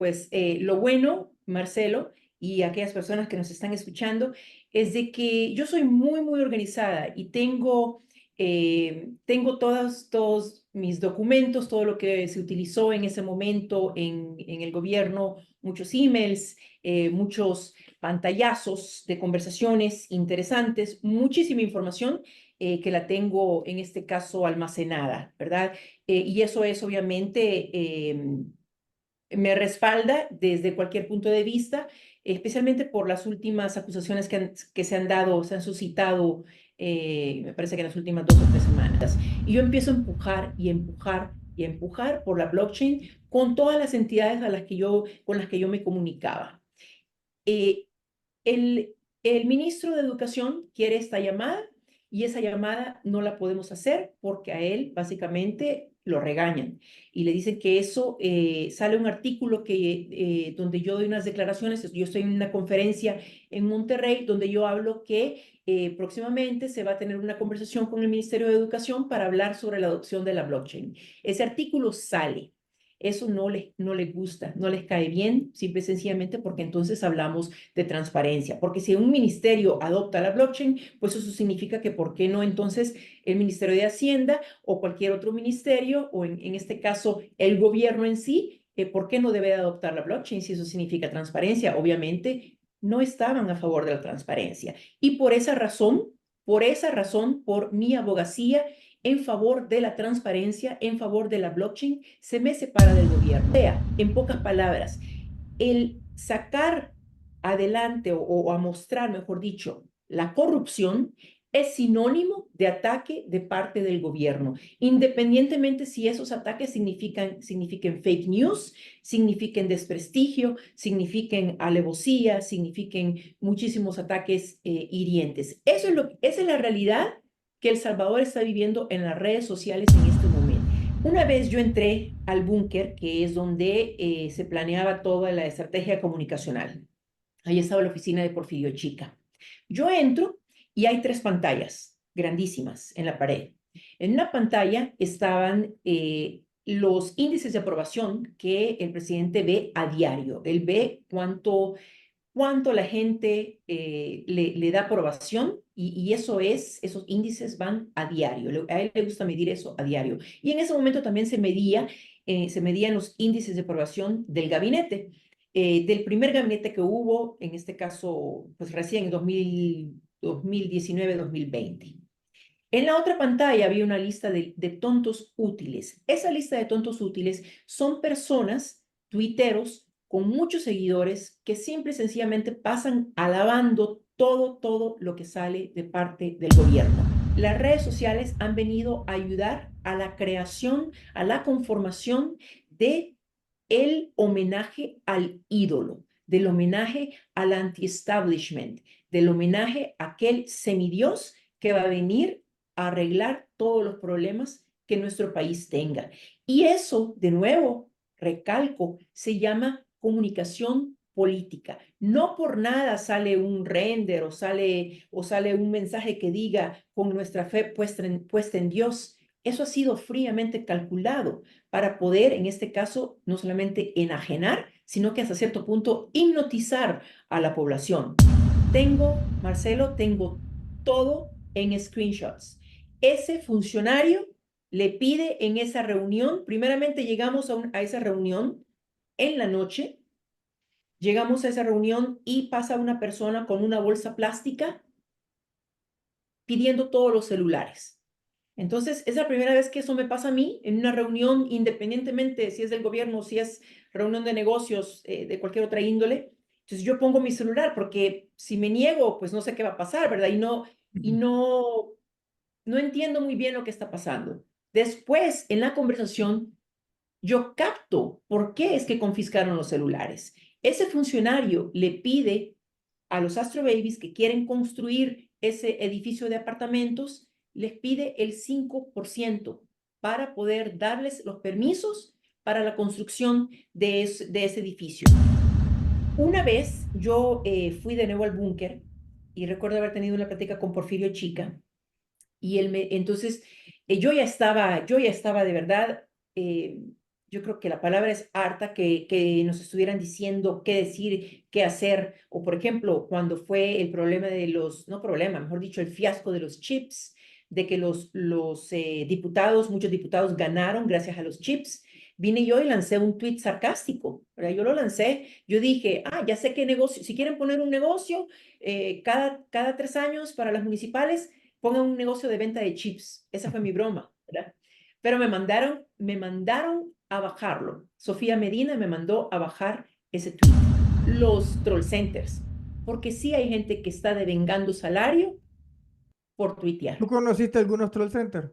pues lo bueno, Marcelo, y aquellas personas que nos están escuchando, es de que yo soy muy organizada y tengo todos mis documentos, todo lo que se utilizó en ese momento en el gobierno, muchos emails, muchos pantallazos de conversaciones interesantes, muchísima información que la tengo en este caso almacenada, ¿verdad? Y eso es obviamente, me respalda desde cualquier punto de vista, especialmente por las últimas acusaciones que se han dado, se han suscitado, me parece que en las últimas 2 o 3 semanas. Y yo empiezo a empujar y empujar y empujar por la blockchain con todas las entidades con las que yo me comunicaba. Eh, el, el ministro de Educación quiere esta llamada y esa llamada no la podemos hacer porque a él básicamente lo regañan y le dicen que eso, sale un artículo donde yo doy unas declaraciones. Yo estoy en una conferencia en Monterrey donde yo hablo que próximamente se va a tener una conversación con el Ministerio de Educación para hablar sobre la adopción de la blockchain. Ese artículo sale. Eso no les gusta, no les cae bien, simple y sencillamente porque entonces hablamos de transparencia. Porque si un ministerio adopta la blockchain, pues eso significa que ¿por qué no entonces el Ministerio de Hacienda o cualquier otro ministerio, o en este caso el gobierno en sí, ¿por qué no debe adoptar la blockchain si eso significa transparencia? Obviamente no estaban a favor de la transparencia. Y por mi abogacía en favor de la transparencia, en favor de la blockchain, se me separa del gobierno. O sea, en pocas palabras, el sacar adelante o a mostrar, mejor dicho, la corrupción es sinónimo de ataque de parte del gobierno, independientemente si esos ataques signifiquen fake news, signifiquen desprestigio, signifiquen alevosía, signifiquen muchísimos ataques hirientes. Esa es la realidad que El Salvador está viviendo en las redes sociales en este momento. Una vez yo entré al búnker, que es donde se planeaba toda la estrategia comunicacional. Ahí estaba la oficina de Porfirio Chica. Yo entro y hay 3 pantallas grandísimas en la pared. En una pantalla estaban los índices de aprobación que el presidente ve a diario. Él ve cuánto la gente le da aprobación y esos índices van a diario. A él le gusta medir eso a diario. Y en ese momento también se medían los índices de aprobación del gabinete, del primer gabinete que hubo, en este caso, pues recién en 2019-2020. En la otra pantalla había una lista de tontos útiles. Esa lista de tontos útiles son personas, tuiteros, con muchos seguidores que simple y sencillamente pasan alabando todo lo que sale de parte del gobierno. Las redes sociales han venido a ayudar a la creación, a la conformación de el homenaje al ídolo, del homenaje al anti-establishment, del homenaje a aquel semidios que va a venir a arreglar todos los problemas que nuestro país tenga. Y eso, de nuevo, recalco, se llama comunicación política. No por nada sale un render o sale un mensaje que diga con nuestra fe puesta en Dios. Eso ha sido fríamente calculado para poder, en este caso, no solamente enajenar, sino que hasta cierto punto hipnotizar a la población. Marcelo, tengo todo en screenshots. Ese funcionario le pide en esa reunión, primeramente llegamos a esa reunión en la noche, llegamos a esa reunión y pasa una persona con una bolsa plástica pidiendo todos los celulares. Entonces, es la primera vez que eso me pasa a mí en una reunión, independientemente si es del gobierno o si es reunión de negocios, de cualquier otra índole. Entonces, yo pongo mi celular porque si me niego, pues no sé qué va a pasar, ¿verdad? No entiendo muy bien lo que está pasando. Después, en la conversación, yo capto por qué es que confiscaron los celulares. Ese funcionario le pide a los Astro Babies que quieren construir ese edificio de apartamentos, les pide el 5% para poder darles los permisos para la construcción de ese edificio. Una vez yo fui de nuevo al búnker y recuerdo haber tenido una plática con Porfirio Chica y entonces yo ya estaba de verdad, yo creo que la palabra es harta, que nos estuvieran diciendo qué decir, qué hacer, o por ejemplo, cuando fue el problema de los, no problema, mejor dicho, el fiasco de los chips, de que diputados, muchos diputados ganaron gracias a los chips, vine yo y lancé un tuit sarcástico, ¿verdad? Yo lo lancé, yo dije, ya sé qué negocio, si quieren poner un negocio, cada 3 años para las municipales, pongan un negocio de venta de chips. Esa fue mi broma, ¿verdad? Pero me mandaron a bajarlo. Sofía Medina me mandó a bajar ese tweet. Los troll centers, porque sí hay gente que está devengando salario por ¿Tú tuitear. conociste algunos troll centers?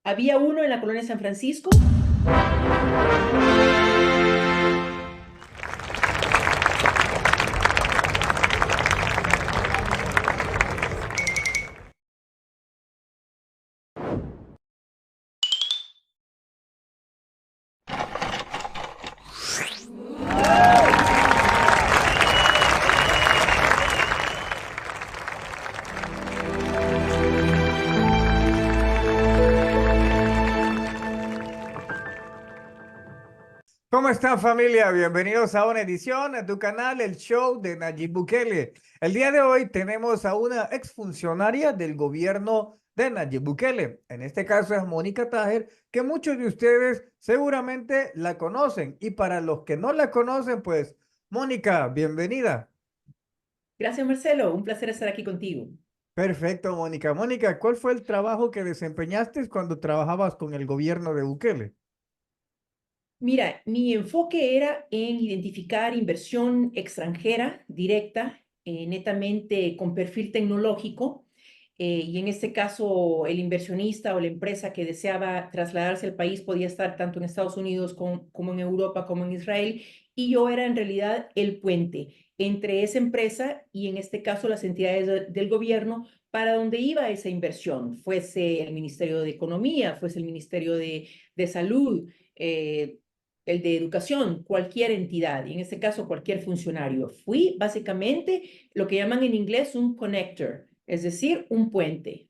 Había uno en la colonia San Francisco. ¿Cómo están, familia? Bienvenidos a una edición de tu canal, el show de Nayib Bukele. El día de hoy tenemos a una exfuncionaria del gobierno de Nayib Bukele. En este caso es Mónica Tajer, que muchos de ustedes seguramente la conocen. Y para los que no la conocen, pues, Mónica, bienvenida. Gracias, Marcelo. Un placer estar aquí contigo. Perfecto, Mónica. Mónica, ¿cuál fue el trabajo que desempeñaste cuando trabajabas con el gobierno de Bukele? Mira, mi enfoque era en identificar inversión extranjera directa, netamente con perfil tecnológico, y en este caso el inversionista o la empresa que deseaba trasladarse al país podía estar tanto en Estados Unidos como en Europa, como en Israel, y yo era en realidad el puente entre esa empresa y en este caso las entidades del gobierno para donde iba esa inversión, fuese el Ministerio de Economía, fuese el Ministerio de Salud, el de educación, cualquier entidad, y en este caso cualquier funcionario. Fui básicamente lo que llaman en inglés un connector, es decir, un puente.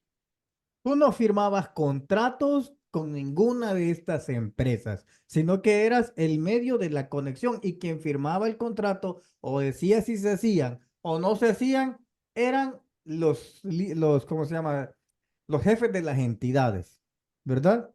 Tú no firmabas contratos con ninguna de estas empresas, sino que eras el medio de la conexión y quien firmaba el contrato o decía si se hacían o no se hacían, eran ¿cómo se llama? Los jefes de las entidades, ¿verdad?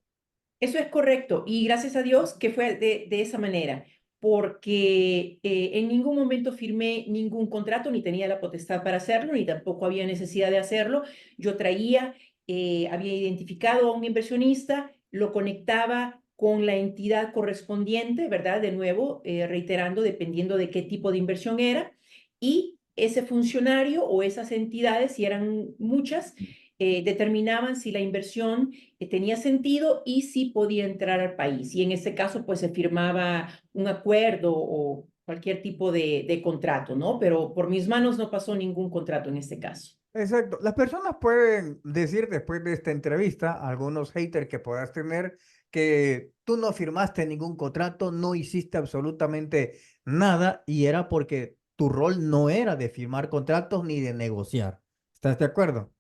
Eso es correcto y gracias a Dios que fue de esa manera, porque en ningún momento firmé ningún contrato, ni tenía la potestad para hacerlo, ni tampoco había necesidad de hacerlo. Yo había identificado a un inversionista, lo conectaba con la entidad correspondiente, ¿verdad? De nuevo, reiterando, dependiendo de qué tipo de inversión era, y ese funcionario o esas entidades, si eran muchas, determinaban si la inversión tenía sentido y si podía entrar al país. Y en este caso, pues se firmaba un acuerdo o cualquier tipo de contrato, ¿no? Pero por mis manos no pasó ningún contrato en este caso. Exacto. Las personas pueden decir después de esta entrevista, algunos haters que puedas tener, que tú no firmaste ningún contrato, no hiciste absolutamente nada y era porque tu rol no era de firmar contratos ni de negociar. ¿Estás de acuerdo?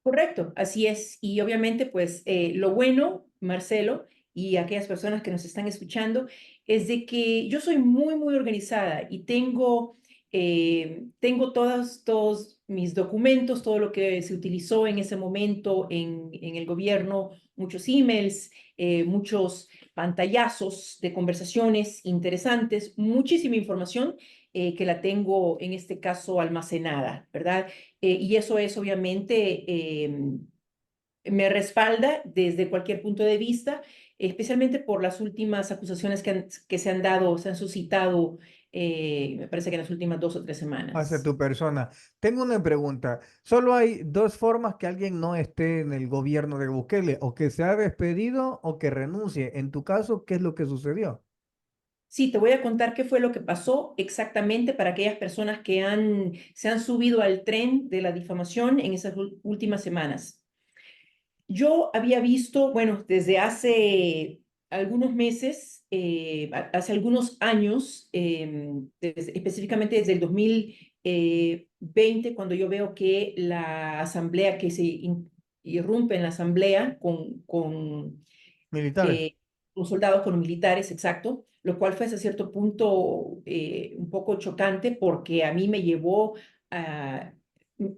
Correcto, así es. Y obviamente, pues lo bueno, Marcelo, y aquellas personas que nos están escuchando, es de que yo soy muy, muy organizada y tengo todos mis documentos, todo lo que se utilizó en ese momento en el gobierno, muchos emails, muchos pantallazos de conversaciones interesantes, muchísima información que la tengo en este caso almacenada, ¿verdad? Y eso es obviamente, me respalda desde cualquier punto de vista, especialmente por las últimas acusaciones que se han dado, se han suscitado, me parece que en las últimas 2 o 3 Hacia semanas. tu persona. Tengo una pregunta. Solo hay dos formas que alguien no esté en el gobierno de Bukele, o que sea despedido o que renuncie. En tu caso, ¿qué es lo que sucedió? Sí, te voy a contar qué fue lo que pasó exactamente para aquellas personas que se han subido al tren de la difamación en esas últimas semanas. Yo había visto, bueno, desde hace algunos meses, hace algunos años, específicamente desde el 2020, cuando yo veo que la asamblea que irrumpe en la asamblea Militares. eh, con soldados, con militares, exacto, lo cual fue hasta cierto punto un poco chocante porque a mí me llevó a,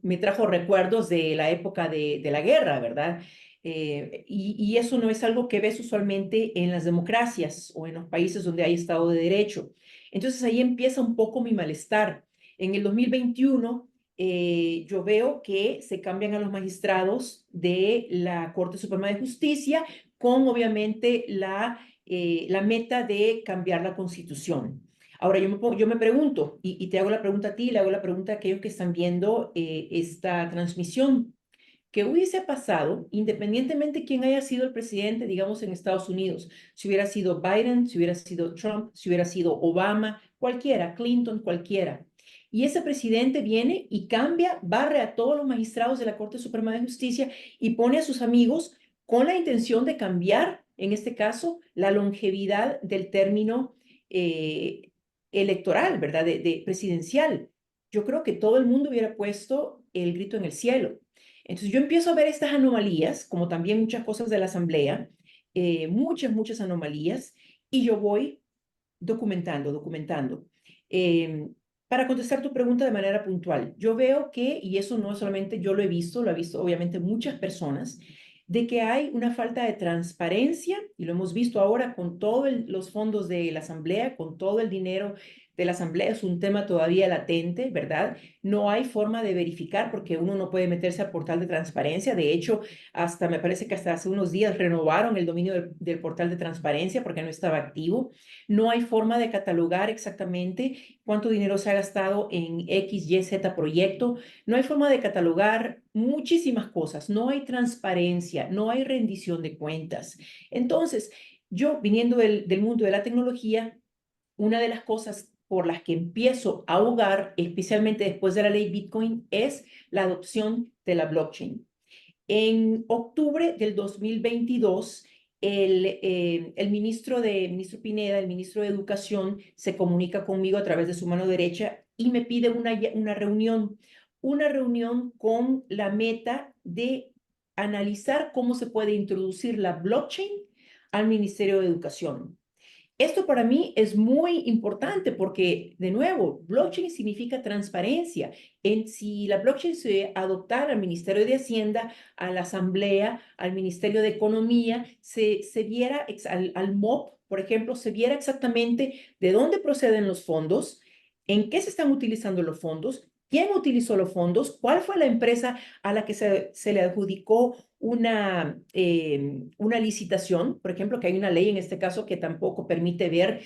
me trajo recuerdos de la época de la guerra, ¿verdad? Y eso no es algo que ves usualmente en las democracias o en los países donde hay Estado de Derecho. Entonces ahí empieza un poco mi malestar. En el 2021 yo veo que se cambian a los magistrados de la Corte Suprema de Justicia con obviamente la meta de cambiar la Constitución. Ahora yo me pregunto, y te hago la pregunta a ti, le hago la pregunta a aquellos que están viendo esta transmisión. ¿Qué hubiese pasado independientemente quién haya sido el presidente, digamos, en Estados Unidos? Si hubiera sido Biden, si hubiera sido Trump, si hubiera sido Obama, cualquiera, Clinton, cualquiera. Y ese presidente viene y cambia, barre a todos los magistrados de la Corte Suprema de Justicia y pone a sus amigos con la intención de cambiar, en este caso, la longevidad del término eh, electoral, ¿verdad? De presidencial. Yo creo que todo el mundo hubiera puesto el grito en el cielo. Entonces yo empiezo a ver estas anomalías, como también muchas cosas de la Asamblea, muchas anomalías, y yo voy documentando. Eh, para contestar tu pregunta de manera puntual, yo veo que, y eso no solamente yo lo ha visto obviamente muchas personas, de que hay una falta de transparencia, y lo hemos visto ahora con todos los fondos de la Asamblea, con todo el dinero de la Asamblea, es un tema todavía latente, ¿verdad? No hay forma de verificar porque uno no puede meterse al portal de transparencia. De hecho, hasta me parece que hasta hace unos días renovaron el dominio del portal de transparencia porque no estaba activo. No hay forma de catalogar exactamente cuánto dinero se ha gastado en X, Y, Z proyecto. No hay forma de catalogar muchísimas cosas. No hay transparencia, no hay rendición de cuentas. Entonces, yo viniendo del mundo de la tecnología, una de las cosas por las que empiezo a ahogar, especialmente después de la ley Bitcoin, es la adopción de la blockchain. En octubre del 2022, ministro Pineda, el ministro de Educación, se comunica conmigo a través de su mano derecha y me pide una reunión con la meta de analizar cómo se puede introducir la blockchain al Ministerio de Educación. Esto para mí es muy importante porque, de nuevo, blockchain significa transparencia. Si la blockchain se adoptara al Ministerio de Hacienda, a la Asamblea, al Ministerio de Economía, se viera al MOP, por ejemplo, se viera exactamente de dónde proceden los fondos, en qué se están utilizando los fondos, quién utilizó los fondos, cuál fue la empresa a la que se le adjudicó una licitación, por ejemplo, que hay una ley en este caso que tampoco permite ver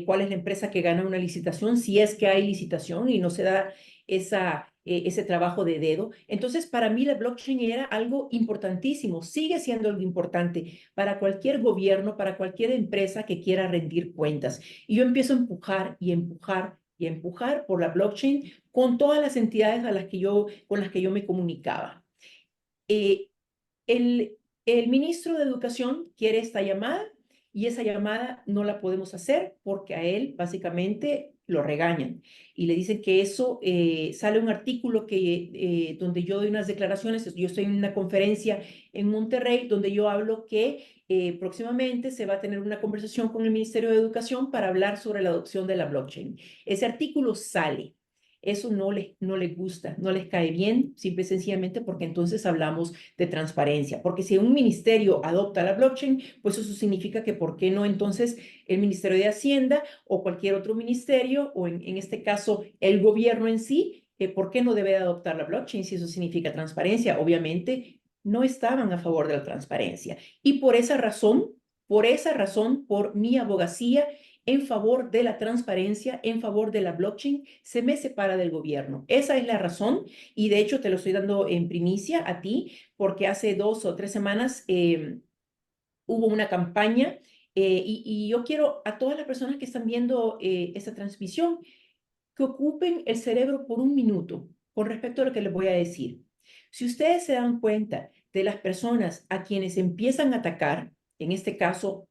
cuál es la empresa que gana una licitación, si es que hay licitación y no se da ese trabajo de dedo. Entonces, para mí la blockchain era algo importantísimo, sigue siendo algo importante para cualquier gobierno, para cualquier empresa que quiera rendir cuentas. Y yo empiezo a empujar y empujar y empujar por la blockchain con todas las entidades con las que yo me comunicaba. Eh, el ministro de Educación quiere esta llamada y esa llamada no la podemos hacer porque a él básicamente lo regañan y le dicen que eso sale un artículo donde yo doy unas declaraciones, yo estoy en una conferencia en Monterrey donde yo hablo que próximamente se va a tener una conversación con el Ministerio de Educación para hablar sobre la adopción de la blockchain. Ese artículo sale. Eso no les gusta, no les cae bien, simple y sencillamente porque entonces hablamos de transparencia. Porque si un ministerio adopta la blockchain, pues eso significa que ¿por qué no entonces el Ministerio de Hacienda o cualquier otro ministerio, o en este caso el gobierno en sí, ¿por qué no debe adoptar la blockchain si eso significa transparencia? Obviamente no estaban a favor de la transparencia. Y por mi abogacía en favor de la transparencia, en favor de la blockchain, se me separa del gobierno. Esa es la razón y de hecho te lo estoy dando en primicia a ti porque hace 2 o 3 semanas hubo una campaña y yo quiero a todas las personas que están viendo esta transmisión que ocupen el cerebro por un minuto con respecto a lo que les voy a decir. Si ustedes se dan cuenta de las personas a quienes empiezan a atacar, en este caso,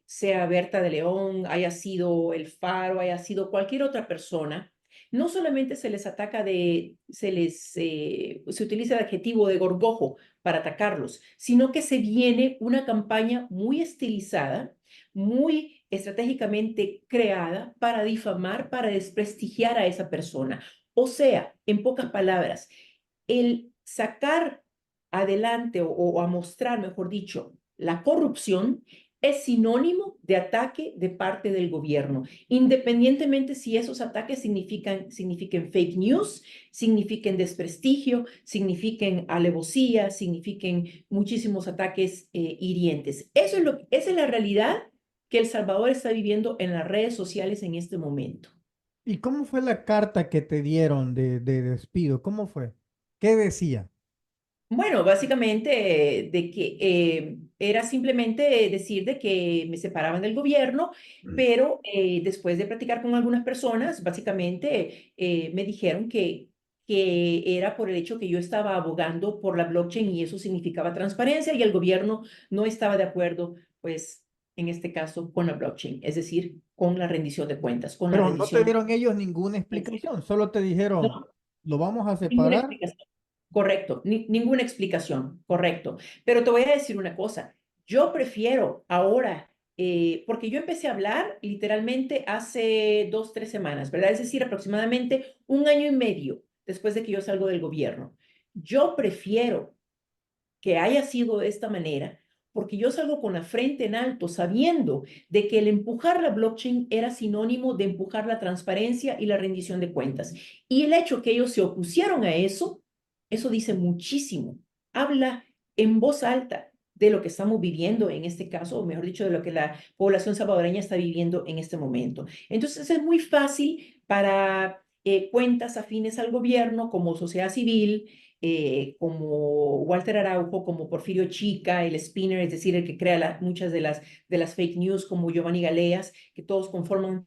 sea Berta de León, haya sido El Faro, haya sido cualquier otra persona, no solamente se les ataca se utiliza el adjetivo de gorgojo, para atacarlos, sino que se viene una campaña muy estilizada, muy estratégicamente creada para difamar, para desprestigiar a esa persona. O sea, en pocas palabras, el sacar adelante o a mostrar, mejor dicho, la corrupción es sinónimo de ataque de parte del gobierno, independientemente si esos ataques signifiquen fake news, signifiquen desprestigio, signifiquen alevosía, signifiquen muchísimos ataques hirientes. Esa es la realidad que El Salvador está viviendo en las redes sociales en este momento. ¿Y cómo fue la carta que te dieron de despido? ¿Cómo fue? ¿Qué decía? Bueno, básicamente de que era simplemente decir de que me separaban del gobierno, pero después de platicar con algunas personas, básicamente me dijeron que era por el hecho que yo estaba abogando por la blockchain y eso significaba transparencia y el gobierno no estaba de acuerdo, pues en este caso, con la blockchain, es decir, con la rendición de cuentas, con la Pero no te rendición dieron ellos ninguna de... explicación, solo te dijeron, No, lo vamos a ninguna separar. explicación. Correcto, ninguna explicación, correcto. Pero te voy a decir una cosa, yo prefiero ahora, porque yo empecé a hablar literalmente hace 2, 3 semanas, ¿verdad? Es decir, aproximadamente un año y medio después de que yo salgo del gobierno. Yo prefiero que haya sido de esta manera, porque yo salgo con la frente en alto, sabiendo de que el empujar la blockchain era sinónimo de empujar la transparencia y la rendición de cuentas. Y el hecho que ellos se opusieron a eso dice muchísimo. Habla en voz alta de lo que estamos viviendo en este caso, o mejor dicho, de lo que la población salvadoreña está viviendo en este momento. Entonces es muy fácil para cuentas afines al gobierno como sociedad civil, como Walter Araujo, como Porfirio Chica, el spinner, es decir, el que crea muchas de las fake news, como Giovanni Galeas, que todos conforman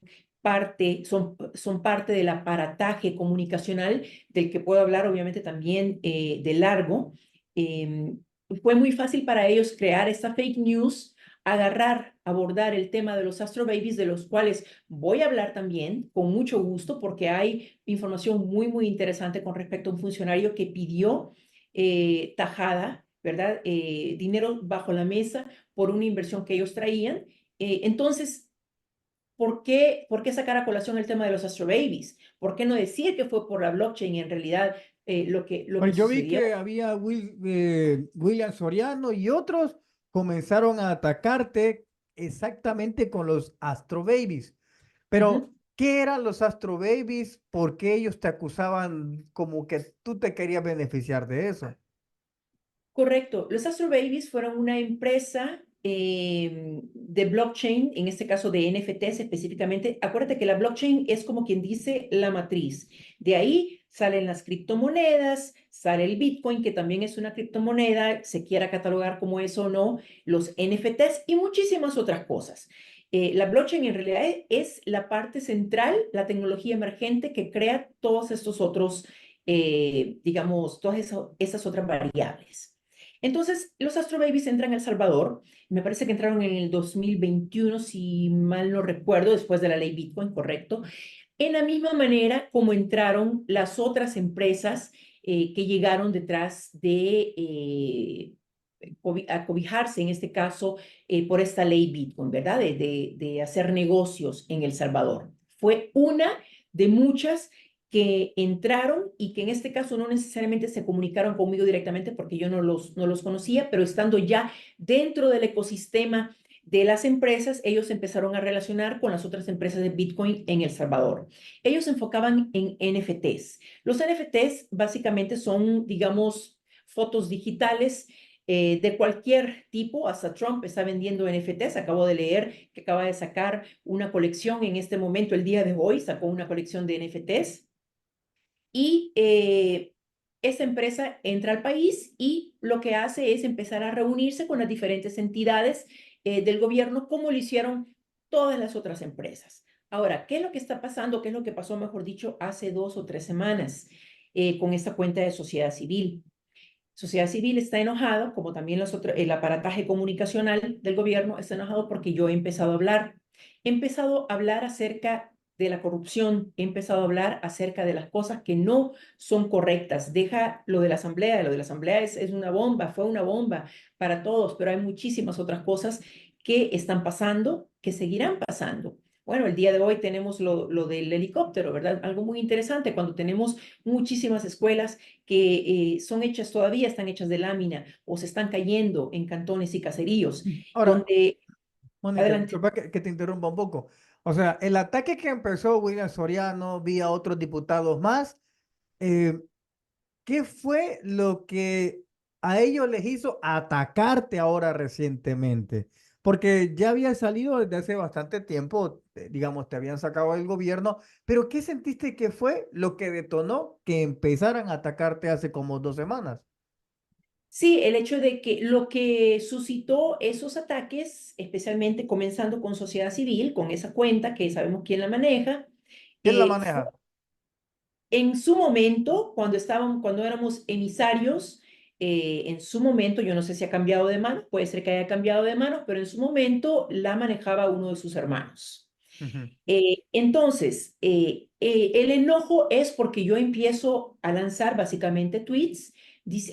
son parte del aparataje comunicacional del que puedo hablar obviamente también de largo. Eh, Fue muy fácil para ellos crear esta fake news, abordar el tema de los Astro Babies, de los cuales voy a hablar también con mucho gusto, porque hay información muy, muy interesante con respecto a un funcionario que pidió tajada, ¿verdad? Dinero bajo la mesa por una inversión que ellos traían. Entonces, ¿por qué sacar a colación el tema de los Astro Babies? ¿Por qué no decir que fue por la blockchain y en realidad lo que Pues yo vi sucedió? que había William Soriano y otros comenzaron a atacarte exactamente con los Astro Babies. Pero, Ujú. ¿qué eran los Astro Babies? ¿Por qué ellos te acusaban como que tú te querías beneficiar de eso? Correcto. Los Astro Babies fueron una empresa de blockchain, en este caso de NFTs específicamente. Acuérdate que la blockchain es como quien dice la matriz. De ahí salen las criptomonedas, sale el Bitcoin, que también es una criptomoneda, se quiera catalogar como eso o no, los NFTs y muchísimas otras cosas. La blockchain en realidad es la parte central, la tecnología emergente que crea todos estos otros, digamos, todas esas otras variables. Entonces, los Astro Babies entran a El Salvador. Me parece que entraron en el 2021, si mal no recuerdo, después de la ley Bitcoin, correcto. En la misma manera como entraron las otras empresas que llegaron detrás de acobijarse, en este caso, por esta ley Bitcoin, ¿verdad? De hacer negocios en El Salvador. Fue una de muchas que entraron y que en este caso no necesariamente se comunicaron conmigo directamente porque yo no los conocía, pero estando ya dentro del ecosistema de las empresas, ellos empezaron a relacionar con las otras empresas de Bitcoin en El Salvador. Ellos se enfocaban en NFTs. Los NFTs básicamente son, digamos, fotos digitales de cualquier tipo. Hasta Trump está vendiendo NFTs. Acabo de leer que acaba de sacar una colección en este momento, el día de hoy, sacó una colección de NFTs. Y esta empresa entra al país y lo que hace es empezar a reunirse con las diferentes entidades del gobierno, como lo hicieron todas las otras empresas. Ahora, ¿qué es lo que está pasando? ¿Qué es lo que pasó, mejor dicho, hace 2 o 3 semanas con esta cuenta de sociedad civil? Sociedad civil está enojado, como también el aparataje comunicacional del gobierno está enojado porque yo he empezado a hablar. He empezado a hablar acerca de la corrupción, he empezado a hablar acerca de las cosas que no son correctas. Deja lo de la asamblea, es una bomba, fue una bomba para todos, pero hay muchísimas otras cosas que están pasando, que seguirán pasando. Bueno, el día de hoy tenemos lo del helicóptero, ¿verdad? Algo muy interesante cuando tenemos muchísimas escuelas que son hechas todavía, están hechas de lámina o se están cayendo en cantones y caseríos, Ahora, donde, Mónica, adelante. disculpa que te interrumpa un poco. O sea, el ataque que empezó William Soriano vía otros diputados más, eh, ¿qué fue lo que a ellos les hizo atacarte ahora recientemente? Porque ya había salido desde hace bastante tiempo, digamos, te habían sacado del gobierno, pero ¿qué sentiste que fue lo que detonó que empezaran a atacarte hace como 2 semanas? Sí, el hecho de que lo que suscitó esos ataques, especialmente comenzando con sociedad civil, con esa cuenta que sabemos quién la maneja, ¿Quién la fue maneja? en su momento, cuando éramos emisarios, en su momento, yo no sé si ha cambiado de mano, puede ser que haya cambiado de mano, pero en su momento la manejaba uno de sus hermanos. Ujú. Entonces, el enojo es porque yo empiezo a lanzar básicamente tweets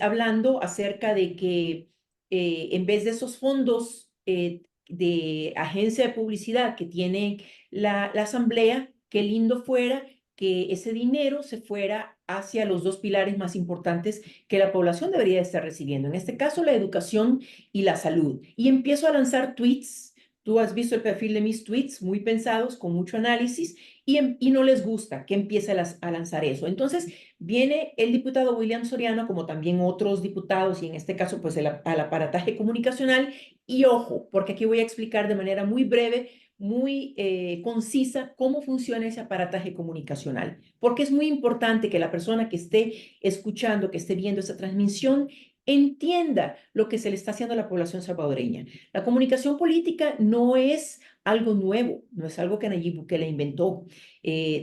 hablando acerca de que en vez de esos fondos de agencia de publicidad que tiene la asamblea, qué lindo fuera que ese dinero se fuera hacia los dos pilares más importantes que la población debería estar recibiendo, en este caso la educación y la salud. Y empiezo a lanzar tweets. Tú has visto el perfil de mis tweets, muy pensados, con mucho análisis, y no les gusta que empiece a lanzar eso. Entonces, viene el diputado William Soriano, como también otros diputados, y en este caso, pues al aparataje comunicacional. Y ojo, porque aquí voy a explicar de manera muy breve, muy concisa, cómo funciona ese aparataje comunicacional. Porque es muy importante que la persona que esté escuchando, que esté viendo esa transmisión, entienda lo que se le está haciendo a la población salvadoreña. La comunicación política no es algo nuevo, no es algo que Nayib Bukele inventó.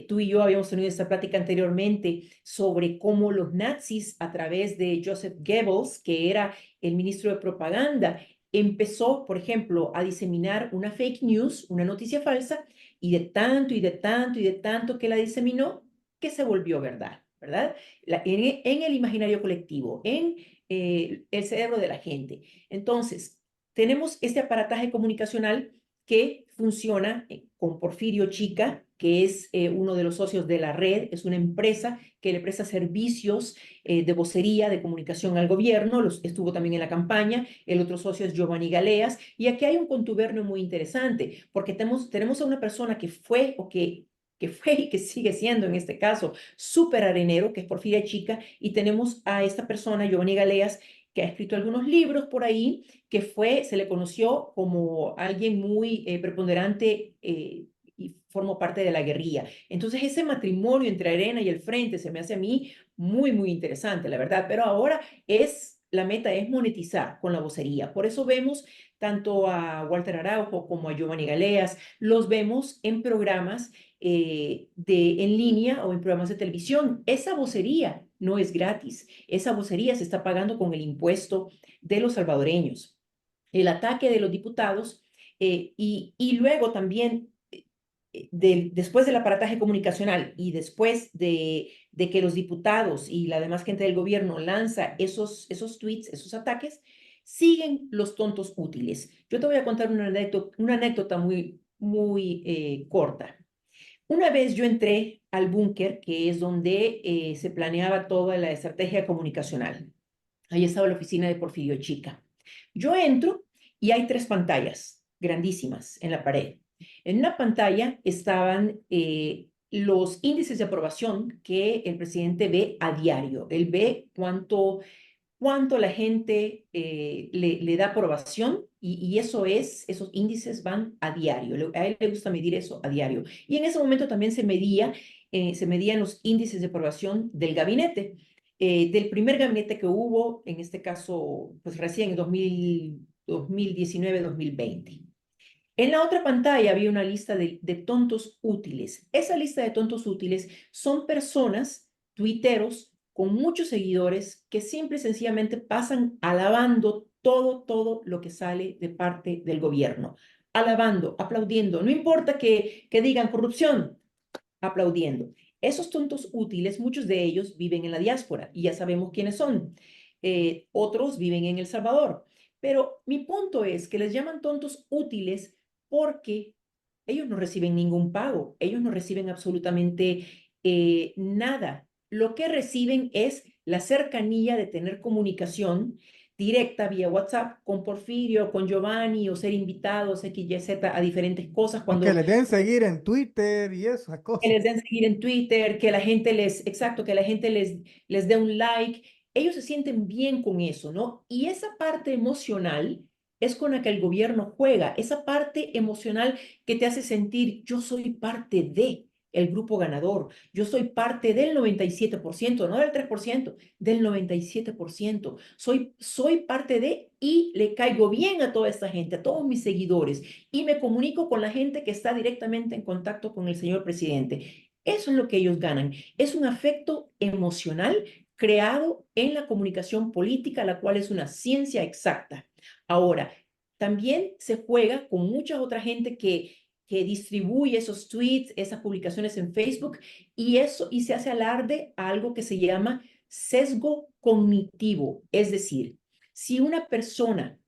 Tú y yo habíamos tenido esta plática anteriormente sobre cómo los nazis, a través de Joseph Goebbels, que era el ministro de propaganda, empezó, por ejemplo, a diseminar una fake news, una noticia falsa, y de tanto y de tanto y de tanto que la diseminó, que se volvió verdad, ¿verdad? En el imaginario colectivo, en el cerebro de la gente. Entonces, tenemos este aparataje comunicacional que funciona con Porfirio Chica, que es uno de los socios de la red, es una empresa que le presta servicios de vocería, de comunicación al gobierno, estuvo también en la campaña. El otro socio es Giovanni Galeas, y aquí hay un contubernio muy interesante, porque tenemos a una persona que fue que fue y que sigue siendo en este caso súper arenero, que es Porfirio Chica, y tenemos a esta persona, Giovanni Galeas, que ha escrito algunos libros por ahí, se le conoció como alguien muy preponderante y formó parte de la guerrilla. Entonces ese matrimonio entre Arena y el Frente se me hace a mí muy, muy interesante, la verdad. Pero ahora la meta es monetizar con la vocería. Por eso vemos tanto a Walter Araujo como a Giovanni Galeas, los vemos en programas en línea o en programas de televisión. Esa vocería no es gratis. Esa vocería se está pagando con el impuesto de los salvadoreños. El ataque de los diputados y luego también después del aparataje comunicacional y después de que los diputados y la demás gente del gobierno lanza esos tweets, esos ataques, siguen los tontos útiles. Yo te voy a contar una anécdota muy, muy corta. Una vez yo entré al búnker, que es donde se planeaba toda la estrategia comunicacional. Ahí estaba la oficina de Porfirio Chica. Yo entro y hay tres pantallas grandísimas en la pared. En una pantalla estaban los índices de aprobación que el presidente ve a diario. Él ve cuánto la gente le da aprobación y esos índices van a diario. A él le gusta medir eso a diario. Y en ese momento también se medían los índices de aprobación del gabinete, del primer gabinete que hubo, en este caso, pues recién en 2019-2020. En la otra pantalla había una lista de tontos útiles. Esa lista de tontos útiles son personas, tuiteros, con muchos seguidores que simple y sencillamente pasan alabando todo lo que sale de parte del gobierno. Alabando, aplaudiendo. No importa que digan corrupción. aplaudiendo. Esos tontos útiles, muchos de ellos viven en la diáspora y ya sabemos quiénes son. Otros viven en El Salvador. Pero mi punto es que les llaman tontos útiles porque ellos no reciben ningún pago, ellos no reciben absolutamente nada. Lo que reciben es la cercanía de tener comunicación directa vía WhatsApp con Porfirio, con Giovanni, o ser invitados X, Y, Z a diferentes cosas O que cuando le den seguir en Twitter y esas que cosas. les den seguir en Twitter, que la gente exacto, que la gente les dé un like. Ellos se sienten bien con eso, ¿no? Y esa parte emocional es con la que el gobierno juega, esa parte emocional que te hace sentir, yo soy parte de el grupo ganador, yo soy parte del 97%, no del 3%, del 97%. Soy parte de y le caigo bien a toda esta gente, a todos mis seguidores y me comunico con la gente que está directamente en contacto con el señor presidente. Eso es lo que ellos ganan. Es un afecto emocional creado en la comunicación política, la cual es una ciencia exacta. Ahora, también se juega con mucha otra gente que distribuye esos tweets, esas publicaciones en Facebook, y se hace alarde a algo que se llama sesgo cognitivo. Es decir, si una persona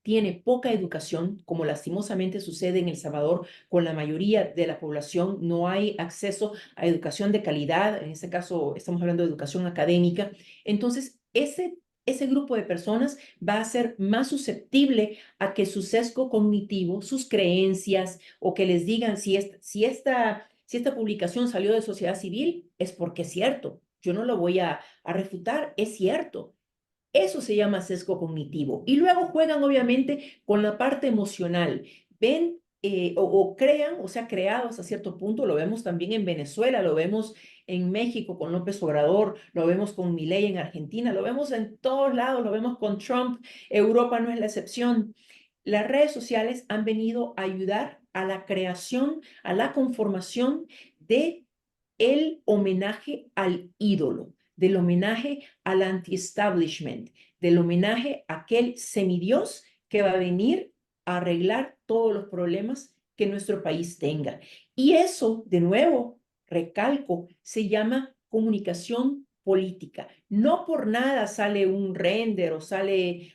tiene poca educación, como lastimosamente sucede en El Salvador con la mayoría de la población, no hay acceso a educación de calidad, en este caso estamos hablando de educación académica, entonces ese grupo de personas va a ser más susceptible a que su sesgo cognitivo, sus creencias o que les digan si esta publicación salió de sociedad civil, es porque es cierto. Yo no lo voy a refutar, es cierto. Eso se llama sesgo cognitivo. Y luego juegan, obviamente, con la parte emocional. Ven o crean, o sea, creado hasta cierto punto, lo vemos también en Venezuela, lo vemos en México con López Obrador, lo vemos con Milei en Argentina, lo vemos en todos lados, lo vemos con Trump, Europa no es la excepción. Las redes sociales han venido a ayudar a la creación, a la conformación de el homenaje al ídolo, del homenaje al anti-establishment, del homenaje a aquel semidios que va a venir a arreglar todos los problemas que nuestro país tenga. Y eso, de nuevo, recalco, se llama comunicación política. No por nada sale un render o sale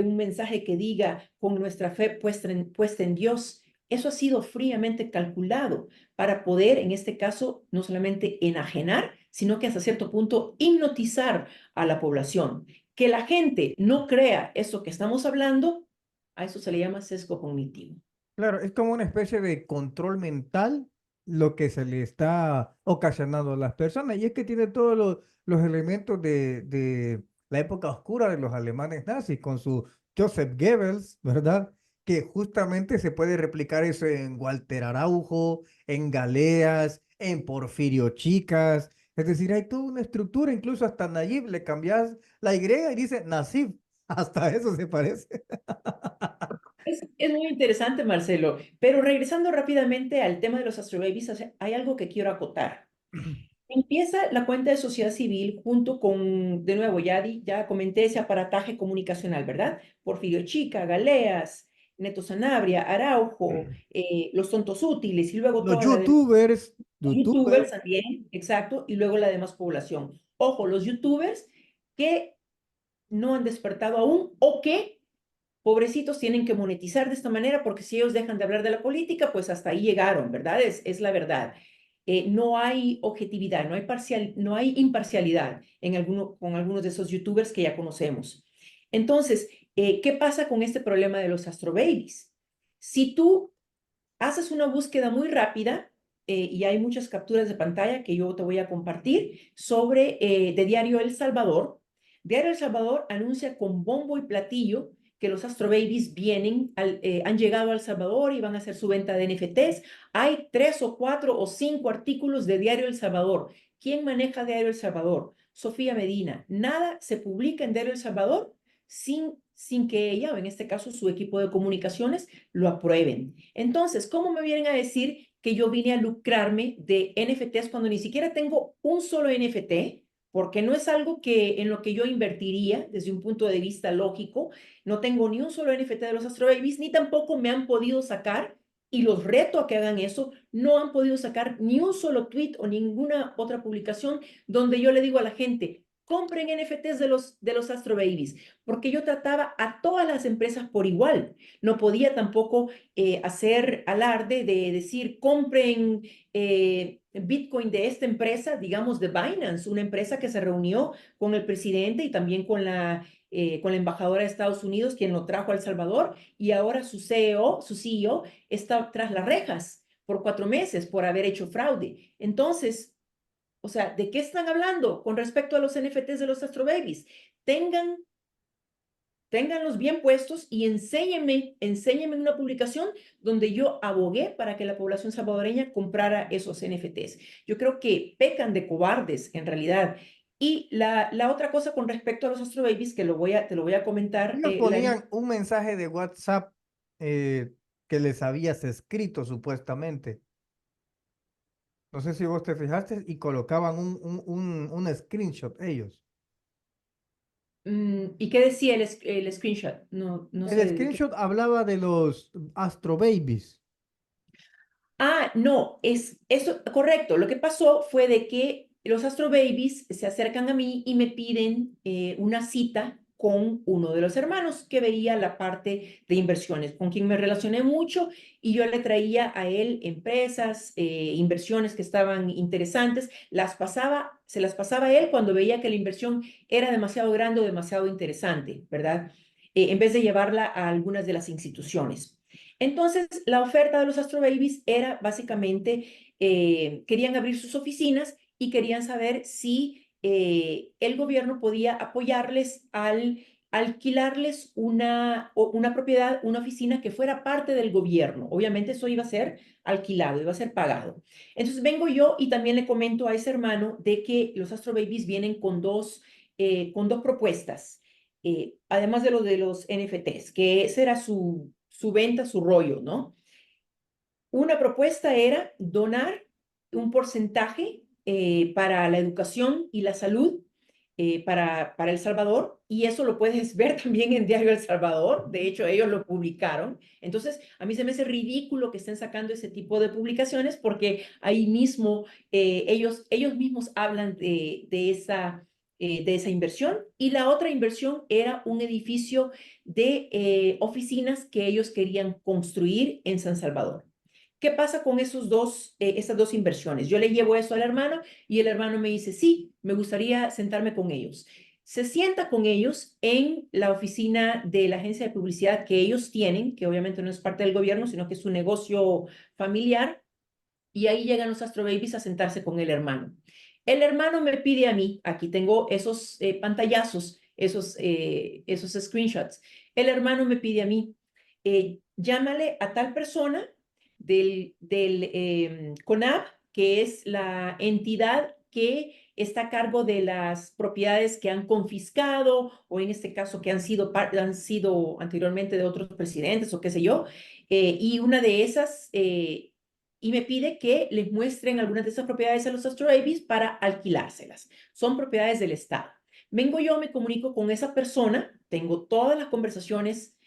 un mensaje que diga con nuestra fe puesta en Dios. Eso ha sido fríamente calculado para poder, en este caso, no solamente enajenar, sino que hasta cierto punto hipnotizar a la población. Que la gente no crea eso que estamos hablando, a eso se le llama sesgo cognitivo. Claro, es como una especie de control mental lo que se le está ocasionando a las personas. Y es que tiene todos los elementos de la época oscura de los alemanes nazis, con su Joseph Goebbels, ¿verdad? Que justamente se puede replicar eso en Walter Araujo, en Galeas, en Porfirio Chicas. Es decir, hay toda una estructura, incluso hasta Nayib le cambias la Y y dice Nasib. Hasta eso se parece. Es muy interesante, Marcelo, pero regresando rápidamente al tema de los astrobabies, hay algo que quiero acotar. Empieza la cuenta de sociedad civil junto con, de nuevo, ya comenté ese aparataje comunicacional, ¿verdad? Porfirio Chica, Galeas, Neto Sanabria, Araujo, los tontos útiles y luego Los toda la demás youtubers. youtubers también, exacto, y luego la demás población. Ojo, los youtubers que no han despertado aún o que pobrecitos tienen que monetizar de esta manera porque si ellos dejan de hablar de la política, pues hasta ahí llegaron, ¿verdad? Es la verdad. No hay objetividad, no hay imparcialidad con algunos de esos youtubers que ya conocemos. Entonces, ¿qué pasa con este problema de los astrobabies? Si tú haces una búsqueda muy rápida, y hay muchas capturas de pantalla que yo te voy a compartir sobre de Diario El Salvador. Diario El Salvador anuncia con bombo y platillo que los Astro Babies han llegado a El Salvador y van a hacer su venta de NFTs. Hay 3 o 4 o 5 artículos de Diario El Salvador. ¿Quién maneja Diario El Salvador? Sofía Medina. Nada se publica en Diario El Salvador sin que ella, o en este caso su equipo de comunicaciones, lo aprueben. Entonces, ¿cómo me vienen a decir que yo vine a lucrarme de NFTs cuando ni siquiera tengo un solo NFT? Porque no es algo en lo que yo invertiría desde un punto de vista lógico. No tengo ni un solo NFT de los Astro Babies, ni tampoco me han podido sacar y los reto a que hagan eso, no han podido sacar ni un solo tweet o ninguna otra publicación donde yo le digo a la gente, compren NFTs de los Astro Babies, porque yo trataba a todas las empresas por igual. No podía tampoco hacer alarde de decir, compren Bitcoin de esta empresa, digamos de Binance, una empresa que se reunió con el presidente y también con la embajadora de Estados Unidos, quien lo trajo a El Salvador, y ahora su CEO está tras las rejas por 4 meses por haber hecho fraude. Entonces, o sea, ¿de qué están hablando con respecto a los NFTs de los Astro Babies? Ténganlos bien puestos y enséñenme una publicación donde yo abogué para que la población salvadoreña comprara esos NFTs. Yo creo que pecan de cobardes en realidad. Y la otra cosa con respecto a los Astro Babies, que te lo voy a comentar, Ellos ponían un mensaje de WhatsApp que les habías escrito supuestamente. No sé si vos te fijaste y colocaban un screenshot ellos. ¿y qué decía el screenshot? No, no El sé de qué. screenshot hablaba de los Astro Babies. Ah, no, es eso, correcto. Lo que pasó fue de que los Astro Babies se acercan a mí y me piden una cita con uno de los hermanos que veía la parte de inversiones, con quien me relacioné mucho y yo le traía a él empresas, inversiones que estaban interesantes, se las pasaba a él cuando veía que la inversión era demasiado grande o demasiado interesante, ¿verdad? En vez de llevarla a algunas de las instituciones. Entonces, la oferta de los Astro Babies era básicamente, querían abrir sus oficinas y querían saber si el gobierno podía apoyarles al alquilarles una propiedad, una oficina que fuera parte del gobierno. Obviamente eso iba a ser alquilado, iba a ser pagado. Entonces vengo yo y también le comento a ese hermano de que los Astro Babies vienen con dos propuestas, además de lo de los NFTs, que ese era su venta, su rollo, ¿no? Una propuesta era donar un porcentaje para la educación y la salud para El Salvador, y eso lo puedes ver también en Diario El Salvador, de hecho ellos lo publicaron. Entonces a mí se me hace ridículo que estén sacando ese tipo de publicaciones porque ahí mismo ellos mismos hablan de esa inversión, y la otra inversión era un edificio de oficinas que ellos querían construir en San Salvador. ¿Qué pasa con esas dos inversiones? Yo le llevo eso al hermano y el hermano me dice, sí, me gustaría sentarme con ellos. Se sienta con ellos en la oficina de la agencia de publicidad que ellos tienen, que obviamente no es parte del gobierno, sino que es un negocio familiar, y ahí llegan los Astro Babies a sentarse con el hermano. El hermano me pide a mí, aquí tengo esos pantallazos, esos screenshots. El hermano me pide a mí, llámale a tal persona del CONAP, que es la entidad que está a cargo de las propiedades que han confiscado o en este caso que han sido anteriormente de otros presidentes o qué sé yo, y una de esas, y me pide que les muestren algunas de esas propiedades a los Astro Babies para alquilárselas. Son propiedades del Estado. Vengo yo, me comunico con esa persona, tengo todas las conversaciones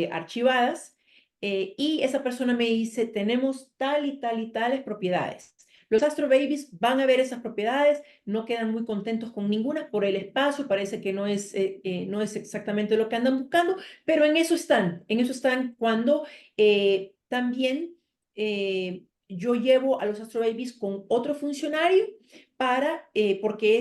archivadas, y esa persona me dice, tenemos tal y tal y tales propiedades. Los Astro Babies van a ver esas propiedades, no quedan muy contentos con ninguna por el espacio, parece que no es exactamente lo que andan buscando, pero en eso están cuando también yo llevo a los Astro Babies con otro funcionario porque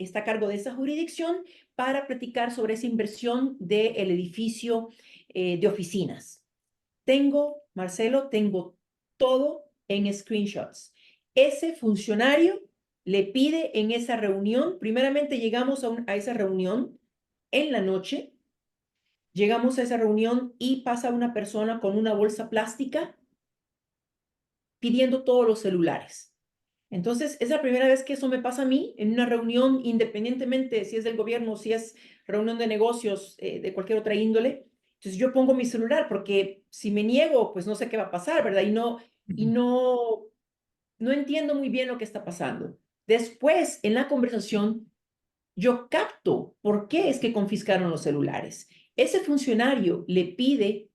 está a cargo de esa jurisdicción para platicar sobre esa inversión del edificio de oficinas. Marcelo, tengo todo en screenshots. Ese funcionario le pide en esa reunión, primeramente llegamos a esa reunión en la noche, llegamos a esa reunión y pasa una persona con una bolsa plástica pidiendo todos los celulares. Entonces, es la primera vez que eso me pasa a mí en una reunión, independientemente de si es del gobierno o si es reunión de negocios de cualquier otra índole. Entonces, yo pongo mi celular porque si me niego, pues no sé qué va a pasar, ¿verdad? Y no entiendo muy bien lo que está pasando. Después, en la conversación, yo capto por qué es que confiscaron los celulares. Ese funcionario le pide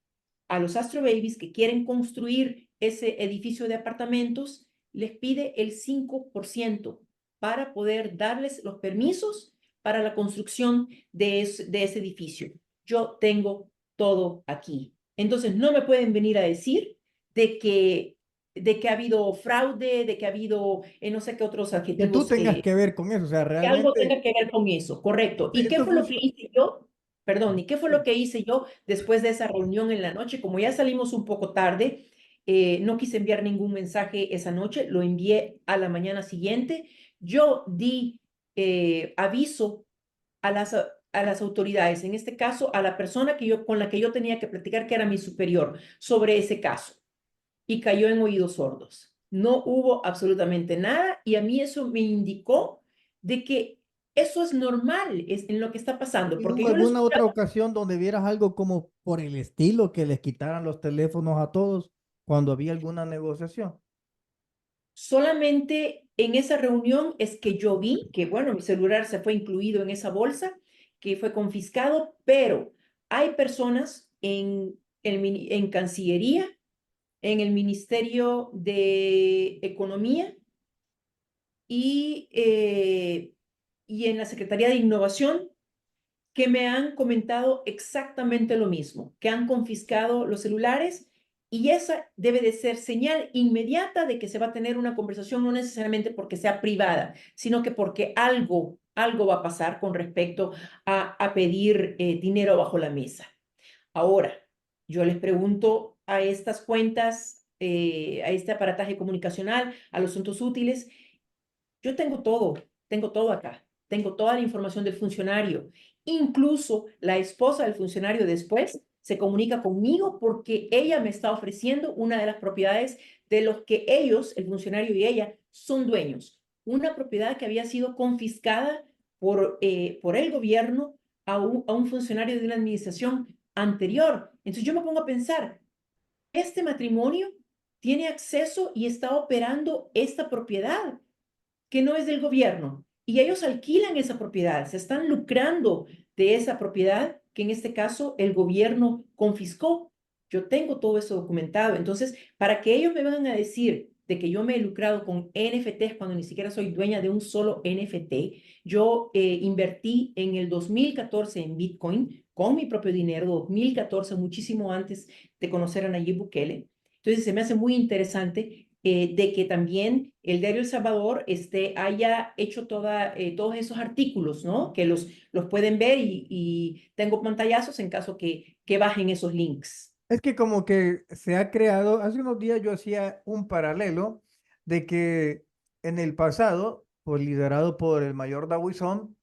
a los Astro Babies que quieren construir ese edificio de apartamentos, les pide el 5% para poder darles los permisos para la construcción de ese edificio. Yo tengo todo aquí. Entonces, no me pueden venir a decir de que ha habido fraude, de que ha habido no sé qué otros Que tú adjetivos, tengas que ver con eso, o sea, que algo realmente tenga que ver con eso, correcto. ¿Y qué esto fue lo que funciona. hice yo? Perdón, ¿y qué fue lo que hice yo después de esa reunión en la noche? Como ya salimos un poco tarde, no quise enviar ningún mensaje esa noche, lo envié a la mañana siguiente. Yo di aviso a las autoridades, en este caso a la persona con la que yo tenía que platicar, que era mi superior, sobre ese caso, y cayó en oídos sordos. No hubo absolutamente nada y a mí eso me indicó de que eso es normal es en lo que está pasando, ¿Y porque hubo yo lo alguna otra escuchaba ocasión donde vieras algo como por el estilo que les quitaran los teléfonos a todos cuando había alguna negociación? solamente en esa reunión es que yo vi que, bueno, mi celular se fue incluido en esa bolsa, que fue confiscado, pero hay personas en Cancillería, en el Ministerio de Economía y en la Secretaría de Innovación que me han comentado exactamente lo mismo, que han confiscado los celulares y esa debe de ser señal inmediata de que se va a tener una conversación, no necesariamente porque sea privada, sino que porque algo va a pasar con respecto a pedir dinero bajo la mesa. Ahora, yo les pregunto a estas cuentas, a este aparataje comunicacional, a los asuntos útiles, yo tengo todo acá, tengo toda la información del funcionario. Incluso la esposa del funcionario después se comunica conmigo porque ella me está ofreciendo una de las propiedades de los que ellos, el funcionario y ella, son dueños. Una propiedad que había sido confiscada por el gobierno a un funcionario de una administración anterior. Entonces yo me pongo a pensar, este matrimonio tiene acceso y está operando esta propiedad que no es del gobierno y ellos alquilan esa propiedad, se están lucrando de esa propiedad que en este caso el gobierno confiscó. Yo tengo todo eso documentado. Entonces, para que ellos me vengan a decir de que yo me he lucrado con NFTs cuando ni siquiera soy dueña de un solo NFT, yo invertí en el 2014 en Bitcoin con mi propio dinero, 2014, muchísimo antes de conocer a Nayib Bukele. Entonces, se me hace muy interesante de que también el diario El Salvador haya hecho todos esos artículos, ¿no? Que los pueden ver y tengo pantallazos en caso que bajen esos links. Es que como que se ha creado, hace unos días yo hacía un paralelo de que en el pasado, pues liderado por el mayor Dawison,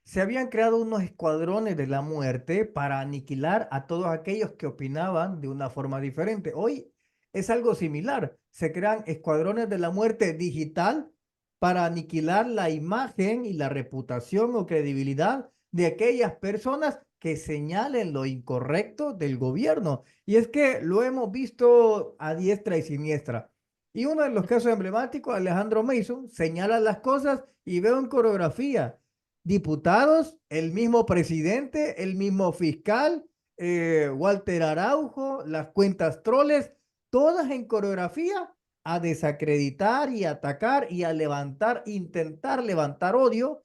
se habían creado unos escuadrones de la muerte para aniquilar a todos aquellos que opinaban de una forma diferente. Hoy es algo similar. Se crean escuadrones de la muerte digital para aniquilar la imagen y la reputación o credibilidad de aquellas personas que señalen lo incorrecto del gobierno. Y es que lo hemos visto a diestra y siniestra. Y uno de los casos emblemáticos, Alejandro Mason, señala las cosas y veo en coreografía diputados, el mismo presidente, el mismo fiscal, Walter Araujo, las cuentas troles, todas en coreografía a desacreditar y atacar y a levantar, intentar levantar odio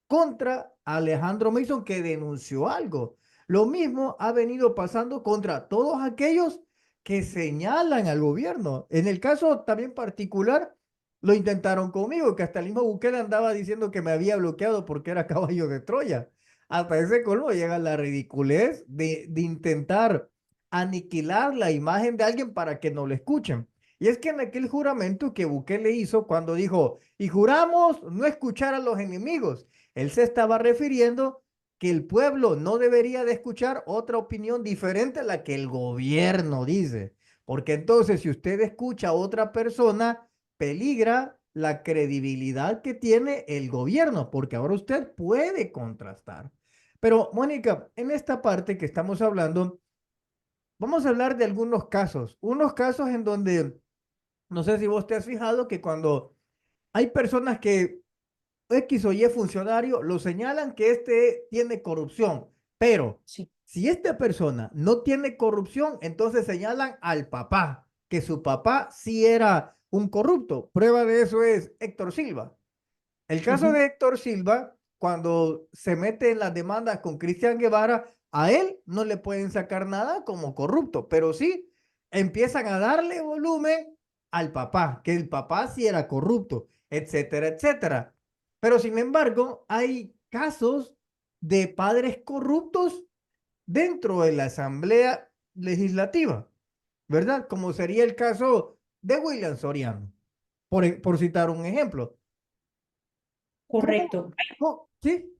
contra Alejandro Mason que denunció algo. Lo mismo ha venido pasando contra todos aquellos que señalan al gobierno. En el caso también particular, lo intentaron conmigo, que hasta el mismo Bukele andaba diciendo que me había bloqueado porque era caballo de Troya. Hasta ese colmo llega la ridiculez de intentar aniquilar la imagen de alguien para que no lo escuchen. Y es que en aquel juramento que Bukele hizo cuando dijo, y juramos no escuchar a los enemigos, él se estaba refiriendo que el pueblo no debería de escuchar otra opinión diferente a la que el gobierno dice, porque entonces si usted escucha a otra persona, peligra la credibilidad que tiene el gobierno, porque ahora usted puede contrastar. Pero, Mónica, en esta parte que estamos hablando, vamos a hablar de algunos casos, unos casos en donde, no sé si vos te has fijado que cuando hay personas que X o Y funcionario lo señalan que este tiene corrupción, pero Sí. Si esta persona no tiene corrupción, entonces señalan al papá, que su papá sí era un corrupto. Prueba de eso es Héctor Silva. El caso de Héctor Silva, cuando se mete en las demandas con Cristian Guevara, a él no le pueden sacar nada como corrupto, pero sí empiezan a darle volumen al papá, que el papá sí era corrupto, etcétera, etcétera. Pero sin embargo, hay casos de padres corruptos dentro de la Asamblea Legislativa, ¿verdad? Como sería el caso de William Soriano, por citar un ejemplo. ¿Cómo, Correcto. sí?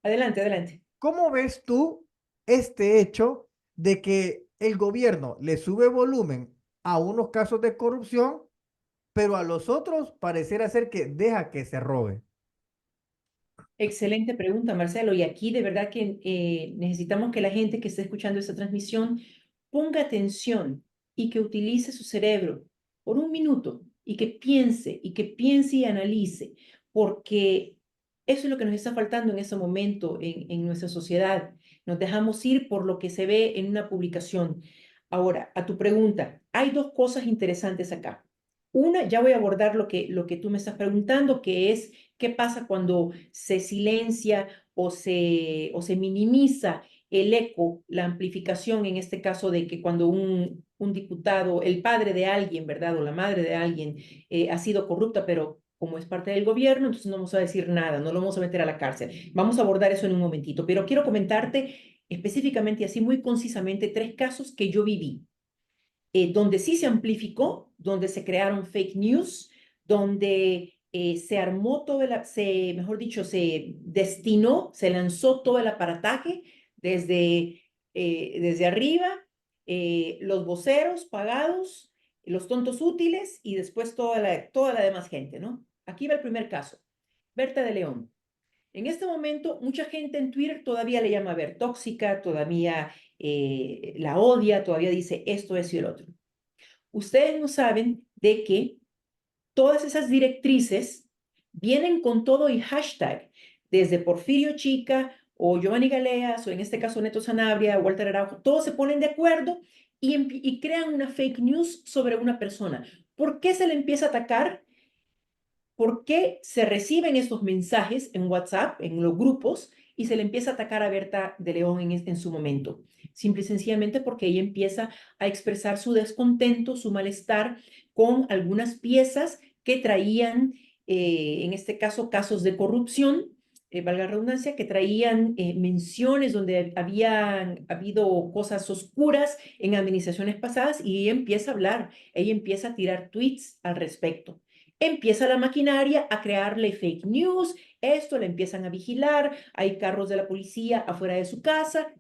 Adelante, adelante. ¿Cómo ves tú este hecho de que el gobierno le sube volumen a unos casos de corrupción, pero a los otros pareciera ser que deja que se robe? Excelente pregunta, Marcelo. Y aquí de verdad que necesitamos que la gente que esté escuchando esta transmisión ponga atención y que utilice su cerebro por un minuto y que piense y analice, porque eso es lo que nos está faltando en este momento en nuestra sociedad. Nos dejamos ir por lo que se ve en una publicación. Ahora, a tu pregunta, hay dos cosas interesantes acá. Una, ya voy a abordar lo que tú me estás preguntando, que es qué pasa cuando se silencia o se minimiza el eco, la amplificación, en este caso de que cuando un diputado, el padre de alguien, ¿verdad? O la madre de alguien ha sido corrupta, pero como es parte del gobierno, entonces no vamos a decir nada, no lo vamos a meter a la cárcel. Vamos a abordar eso en un momentito, pero quiero comentarte específicamente, así muy concisamente, tres casos que yo viví donde sí se amplificó, donde se crearon fake news, donde se armó todo mejor dicho, se destinó, se lanzó todo el aparataje desde arriba, los voceros pagados, los tontos útiles y después toda la demás gente, ¿no? Aquí va el primer caso. Berta de León. En este momento, mucha gente en Twitter todavía le llama a ver tóxica, todavía la odia, todavía dice esto, eso y el otro. Ustedes no saben de que todas esas directrices vienen con todo y hashtag, desde Porfirio Chica o Giovanni Galeas, o en este caso Neto Sanabria, Walter Araujo, todos se ponen de acuerdo y crean una fake news sobre una persona. ¿Por qué se le empieza a atacar? ¿Por qué se reciben estos mensajes en WhatsApp, en los grupos, y se le empieza a atacar a Berta de León en su momento? Simple y sencillamente porque ella empieza a expresar su descontento, su malestar con algunas piezas que traían, en este caso, casos de corrupción, valga la redundancia, que traían menciones donde habían habido cosas oscuras en administraciones pasadas y ella empieza a hablar, ella empieza a tirar tweets al respecto. Empieza la maquinaria a crearle fake news, esto le empiezan a vigilar, hay carros de la policía afuera de su casa,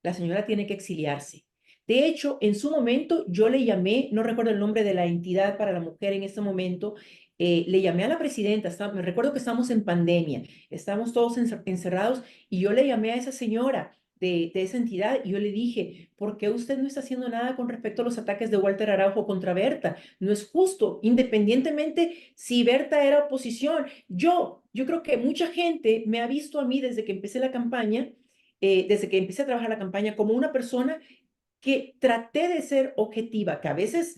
la señora tiene que exiliarse. De hecho, en su momento yo le llamé, no recuerdo el nombre de la entidad para la mujer en este momento, le llamé a la presidenta, me recuerdo que estamos en pandemia, estamos todos encerrados y yo le llamé a esa señora de esa entidad y yo le dije, ¿por qué usted no está haciendo nada con respecto a los ataques de Walter Araujo contra Berta? No es justo, independientemente si Berta era oposición. Yo creo que mucha gente me ha visto a mí desde que empecé la campaña, desde que empecé a trabajar la campaña, como una persona que traté de ser objetiva, que a veces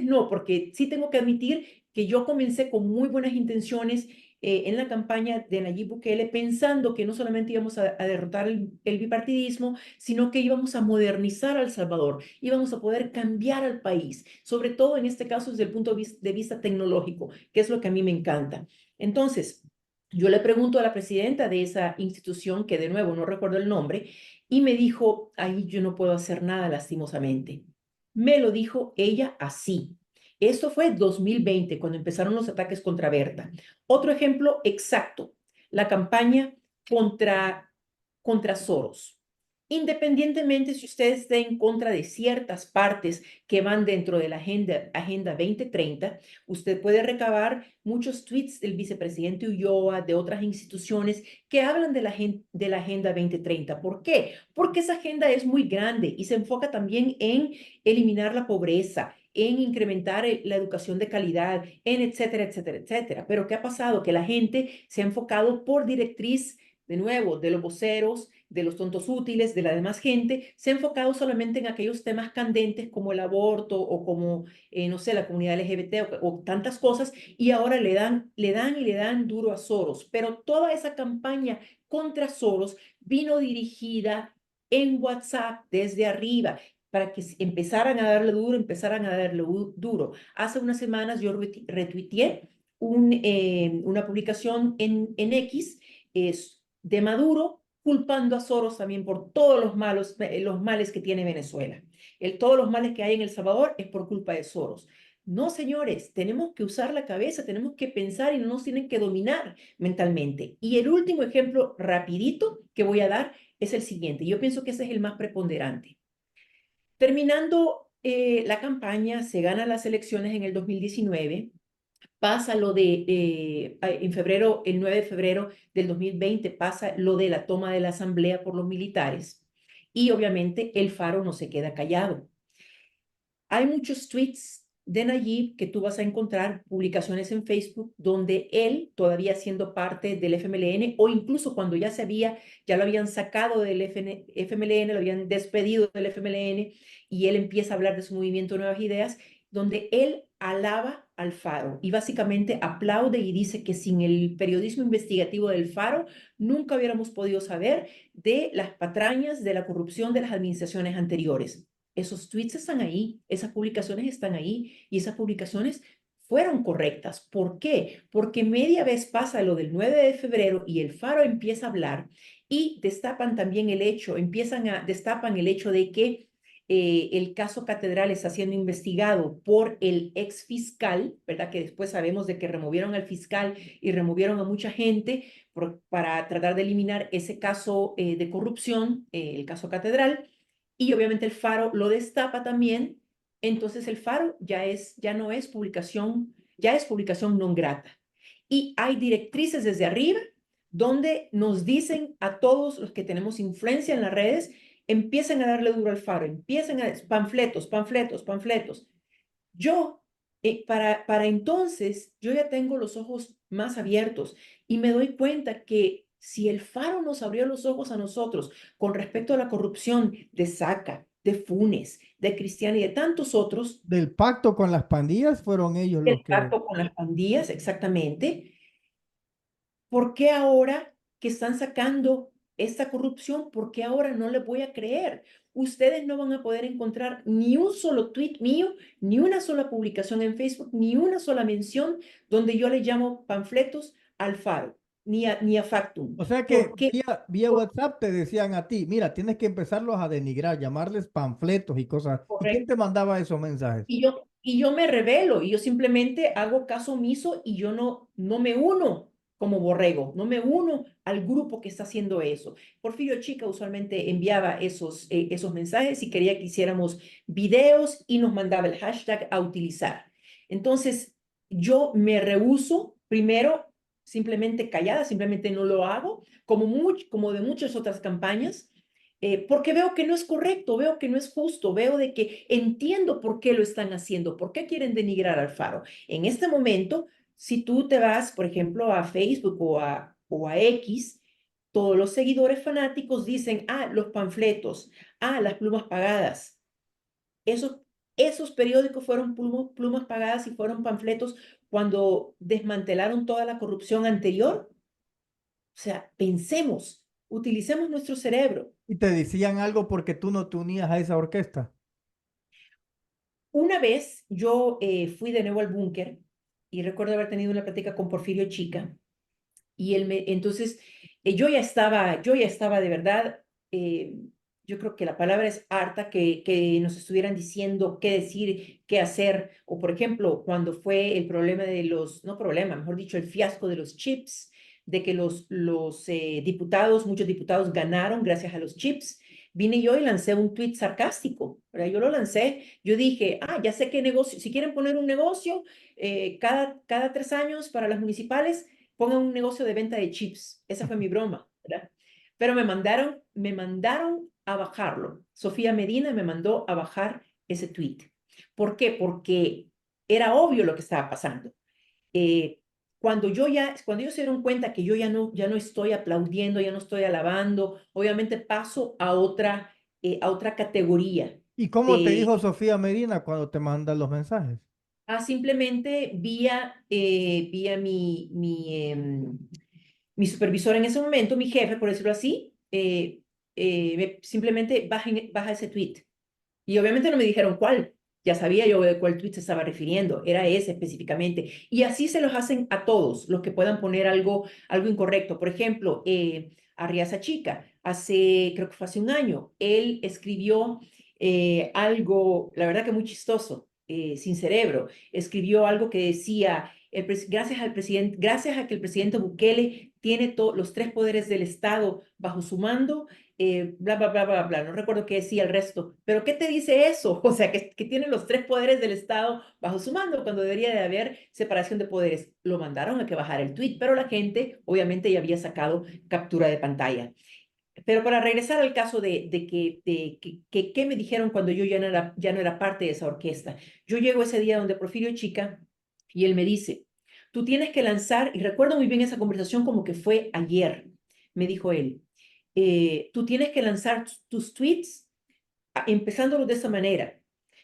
no, porque sí tengo que admitir que yo comencé con muy buenas intenciones en la campaña de Nayib Bukele, pensando que no solamente íbamos a derrotar el bipartidismo, sino que íbamos a modernizar a El Salvador, íbamos a poder cambiar al país, sobre todo en este caso desde el punto de vista tecnológico, que es lo que a mí me encanta. Entonces, yo le pregunto a la presidenta de esa institución, que de nuevo no recuerdo el nombre, y me dijo, ahí yo no puedo hacer nada lastimosamente. Me lo dijo ella así. Esto fue 2020, cuando empezaron los ataques contra Berta. Otro ejemplo exacto, la campaña contra Soros. Independientemente si usted esté en contra de ciertas partes que van dentro de la Agenda 2030, usted puede recabar muchos tweets del vicepresidente Ulloa, de otras instituciones que hablan de la Agenda 2030. ¿Por qué? Porque esa agenda es muy grande y se enfoca también en eliminar la pobreza, en incrementar la educación de calidad, en etcétera, etcétera, etcétera. Pero ¿qué ha pasado? Que la gente se ha enfocado por directriz, de nuevo, de los voceros, de los tontos útiles, de la demás gente, se ha enfocado solamente en aquellos temas candentes como el aborto o como, no sé, la comunidad LGBT o tantas cosas, y ahora le dan duro a Soros. Pero toda esa campaña contra Soros vino dirigida en WhatsApp desde arriba para que empezaran a darle duro, empezaran a darle duro. Hace unas semanas yo retuiteé una publicación en X de Maduro culpando a Soros también por todos los males que tiene Venezuela. Todos los males que hay en El Salvador es por culpa de Soros. No, señores, tenemos que usar la cabeza, tenemos que pensar y no nos tienen que dominar mentalmente. Y el último ejemplo rapidito que voy a dar es el siguiente. Yo pienso que ese es el más preponderante. Terminando la campaña, se ganan las elecciones en el 2019, pasa lo en febrero, el 9 de febrero del 2020, pasa lo de la toma de la asamblea por los militares y obviamente el Faro no se queda callado. Hay muchos tweets de Nayib que tú vas a encontrar, publicaciones en Facebook, donde él, todavía siendo parte del FMLN, o incluso cuando ya lo habían sacado del FMLN, lo habían despedido del FMLN, y él empieza a hablar de su movimiento Nuevas Ideas, donde él alaba al Faro y básicamente aplaude y dice que sin el periodismo investigativo del Faro nunca hubiéramos podido saber de las patrañas de la corrupción de las administraciones anteriores. Esos tweets están ahí, esas publicaciones están ahí y esas publicaciones fueron correctas. ¿Por qué? Porque media vez pasa lo del 9 de febrero y el Faro empieza a hablar y destapan también destapan el hecho de que el caso Catedral está siendo investigado por el ex fiscal, ¿verdad? Que después sabemos de que removieron al fiscal y removieron a mucha gente para tratar de eliminar ese caso de corrupción, el caso Catedral. Y obviamente el Faro lo destapa también, entonces el Faro ya no es publicación, ya es publicación non grata. Y hay directrices desde arriba donde nos dicen a todos los que tenemos influencia en las redes, empiecen a darle duro al Faro, empiecen a panfletos, panfletos, panfletos. Yo, para entonces, yo ya tengo los ojos más abiertos y me doy cuenta que si el Faro nos abrió los ojos a nosotros con respecto a la corrupción de Saca, de Funes, de Cristiana y de tantos otros, Del pacto con las pandillas fueron ellos los el que... pacto con las pandillas, exactamente, ¿por qué ahora que están sacando esta corrupción, por qué ahora no les voy a creer? Ustedes no van a poder encontrar ni un solo tweet mío, ni una sola publicación en Facebook, ni una sola mención donde yo le llamo panfletos al Faro, ni a Factum. O sea que ¿Por qué? vía WhatsApp te decían a ti, mira, tienes que empezarlos a denigrar, llamarles panfletos y cosas. ¿Y quién te Correcto. mandaba esos mensajes? Y yo me rebelo, y yo simplemente hago caso omiso y yo no me uno como borrego, no me uno al grupo que está haciendo eso. Porfirio Chica usualmente enviaba esos mensajes y quería que hiciéramos videos y nos mandaba el hashtag a utilizar. Entonces, yo me rehúso, primero, simplemente callada, simplemente no lo hago, como de muchas otras campañas, porque veo que no es correcto, veo que no es justo, veo de que entiendo por qué lo están haciendo, por qué quieren denigrar al Faro. En este momento, si tú te vas, por ejemplo, a Facebook o a X, todos los seguidores fanáticos dicen, los panfletos, las plumas pagadas. Esos periódicos fueron plumas pagadas y fueron panfletos cuando desmantelaron toda la corrupción anterior. O sea, pensemos, utilicemos nuestro cerebro. Y te decían algo porque tú no te unías a esa orquesta. Una vez yo fui de nuevo al búnker y recuerdo haber tenido una plática con Porfirio Chica y entonces yo ya estaba de verdad, yo creo que la palabra es harta que nos estuvieran diciendo qué decir, qué hacer, o por ejemplo, cuando fue el problema no problema, mejor dicho, el fiasco de los chips, de que muchos diputados ganaron gracias a los chips. Vine yo y lancé un tweet sarcástico, ¿verdad? Yo lo lancé, yo dije, ya sé qué negocio, si quieren poner un negocio cada 3 años para las municipales, pongan un negocio de venta de chips. Esa fue mi broma, ¿verdad? Pero me mandaron a bajarlo. Sofía Medina me mandó a bajar ese tweet. ¿Por qué? Porque era obvio lo que estaba pasando. cuando ellos se dieron cuenta que yo ya no estoy aplaudiendo, ya no estoy alabando, obviamente paso a otra categoría ¿Y cómo te de, dijo Sofía Medina cuando te manda los mensajes? simplemente vía mi supervisor en ese momento, mi jefe, por decirlo así, simplemente baja ese tweet. Y obviamente no me dijeron cuál. Ya sabía yo de cuál tweet se estaba refiriendo. Era ese específicamente. Y así se los hacen a todos los que puedan poner algo incorrecto. Por ejemplo, Arriaza Chica, creo que fue hace un año, él escribió algo, la verdad que muy chistoso, sin cerebro. Escribió algo que decía, gracias al presidente, gracias a que el presidente Bukele tiene los tres poderes del Estado bajo su mando, bla, bla, bla, bla, bla, no recuerdo qué decía el resto, pero ¿qué te dice eso? O sea, que tiene los tres poderes del Estado bajo su mando cuando debería de haber separación de poderes. Lo mandaron a que bajara el tweet, pero la gente obviamente ya había sacado captura de pantalla. Pero para regresar al caso de qué me dijeron cuando yo ya no era parte de esa orquesta. Yo llego ese día donde Porfirio Chica y él me dice, tú tienes que lanzar, y recuerdo muy bien esa conversación como que fue ayer, me dijo él, tú tienes que lanzar tus tweets empezándolos de esta manera.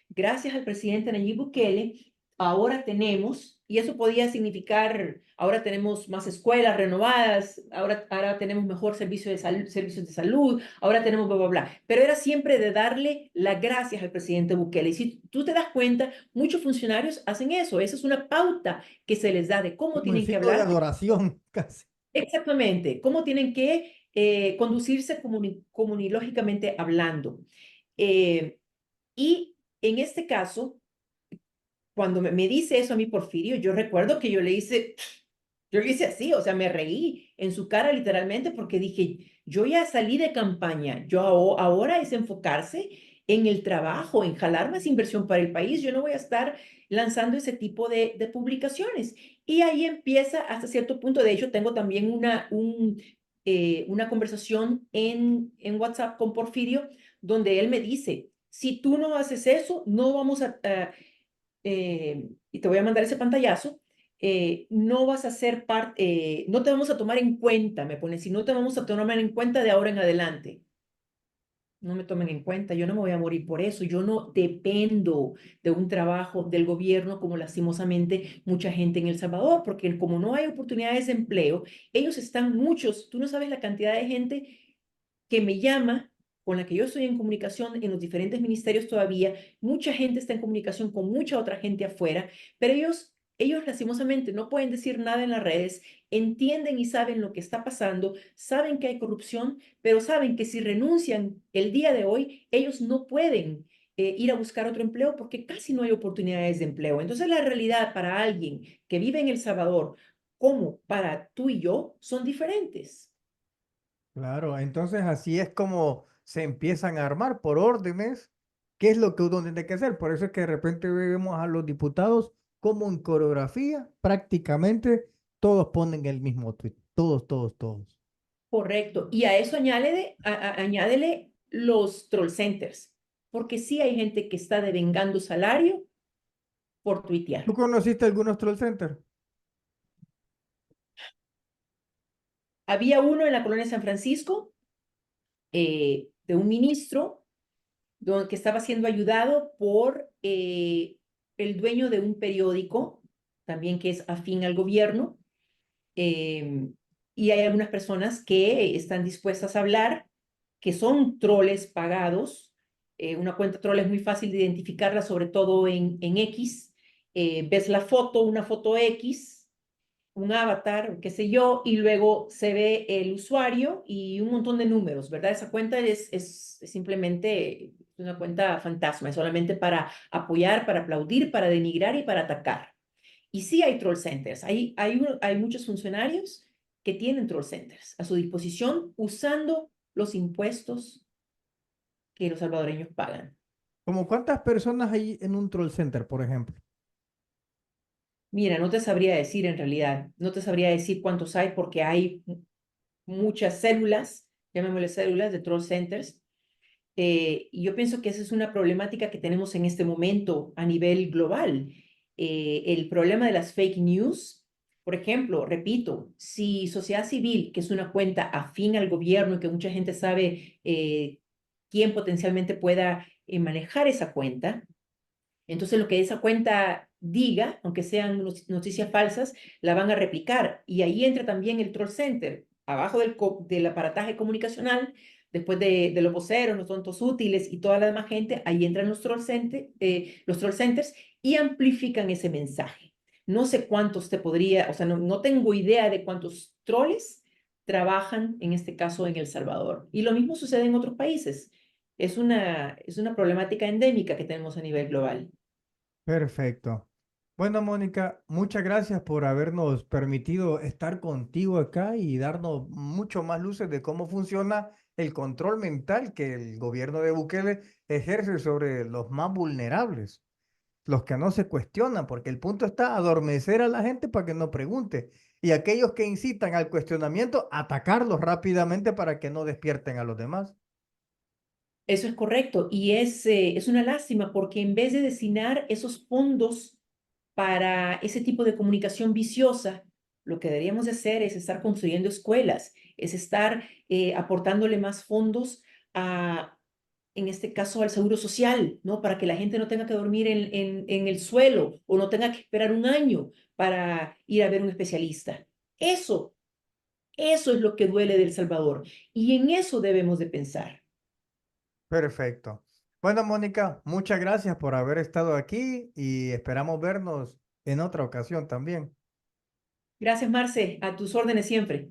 Gracias al presidente Nayib Bukele, ahora tenemos, y eso podía significar, ahora tenemos más escuelas renovadas, ahora tenemos mejor servicios de salud, ahora tenemos bla, bla, bla. Pero era siempre de darle las gracias al presidente Bukele. Y si tú te das cuenta, muchos funcionarios hacen eso. Esa es una pauta que se les da de cómo Como en tienen que signo de hablar. adoración, casi. Exactamente, cómo tienen que conducirse comunológicamente hablando. Eh, y en este caso, cuando me dice eso a mí Porfirio, yo recuerdo que yo le hice así, o sea, me reí en su cara literalmente porque dije, yo ya salí de campaña, ahora es enfocarse en el trabajo, en jalar más inversión para el país, yo no voy a estar lanzando ese tipo de publicaciones. Y ahí empieza hasta cierto punto, de hecho, tengo también una conversación en WhatsApp con Porfirio, donde él me dice, si tú no haces eso, no vamos y te voy a mandar ese pantallazo, no vas a ser parte, no te vamos a tomar en cuenta, me pone, si no te vamos a tomar en cuenta de ahora en adelante. No me tomen en cuenta, yo no me voy a morir por eso, yo no dependo de un trabajo del gobierno como lastimosamente mucha gente en El Salvador, porque como no hay oportunidades de empleo, ellos están muchos, tú no sabes la cantidad de gente que me llama, con la que yo estoy en comunicación en los diferentes ministerios todavía, mucha gente está en comunicación con mucha otra gente afuera, pero ellos lastimosamente no pueden decir nada en las redes, entienden y saben lo que está pasando, saben que hay corrupción, pero saben que si renuncian el día de hoy, ellos no pueden ir a buscar otro empleo porque casi no hay oportunidades de empleo. Entonces la realidad para alguien que vive en El Salvador, como para tú y yo, son diferentes. Claro, entonces así es como se empiezan a armar por órdenes, qué es lo que uno tiene que hacer. Por eso es que de repente vemos a los diputados como en coreografía, prácticamente todos ponen el mismo tweet, todos, todos, todos. Correcto. Y a eso añádele los troll centers, porque sí hay gente que está devengando salario por ¿Tú tuitear. conociste algunos troll center? Había uno en la colonia San Francisco, de un ministro que estaba siendo ayudado por el dueño de un periódico, también que es afín al gobierno, eh, y hay algunas personas que están dispuestas a hablar, que son troles pagados. Una cuenta troll es muy fácil de identificarla, sobre todo en X. Ves la foto, una foto X, un avatar, qué sé yo, y luego se ve el usuario y un montón de números, ¿verdad? Esa cuenta es simplemente una cuenta fantasma, es solamente para apoyar, para aplaudir, para denigrar y para atacar. Y sí hay troll centers, hay muchos funcionarios que tienen troll centers a su disposición usando los impuestos que los salvadoreños pagan. ¿Como cuántas personas hay en un troll center, por ejemplo? Mira, no te sabría decir en realidad, no te sabría decir cuántos hay porque hay muchas células, llamémosle células de troll centers, y yo pienso que esa es una problemática que tenemos en este momento a nivel global. El problema de las fake news, Por ejemplo, repito, si Sociedad Civil, que es una cuenta afín al gobierno y que mucha gente sabe quién potencialmente pueda manejar esa cuenta, entonces lo que esa cuenta diga, aunque sean noticias falsas, la van a replicar. Y ahí entra también el troll center, abajo del aparataje comunicacional, después de los voceros, los tontos útiles y toda la demás gente, ahí entran los troll centers y amplifican ese mensaje. No sé cuántos te podría, o sea, no tengo idea de cuántos troles trabajan en este caso en El Salvador. Y lo mismo sucede en otros países. Es una problemática endémica que tenemos a nivel global. Perfecto. Bueno, Mónica, muchas gracias por habernos permitido estar contigo acá y darnos mucho más luces de cómo funciona el control mental que el gobierno de Bukele ejerce sobre los más vulnerables, los que no se cuestionan, porque el punto está adormecer a la gente para que no pregunte y aquellos que incitan al cuestionamiento, atacarlos rápidamente para que no despierten a los demás. Eso es correcto y es una lástima porque en vez de destinar esos fondos para ese tipo de comunicación viciosa, lo que deberíamos de hacer es estar construyendo escuelas, es estar aportándole más fondos a, en este caso, al seguro social, ¿no? Para que la gente no tenga que dormir en el suelo o no tenga que esperar un año para ir a ver un especialista. Eso, eso es lo que duele de El Salvador y en eso debemos de pensar. Perfecto. Bueno, Mónica, muchas gracias por haber estado aquí y esperamos vernos en otra ocasión también. Gracias, Marce, a tus órdenes siempre.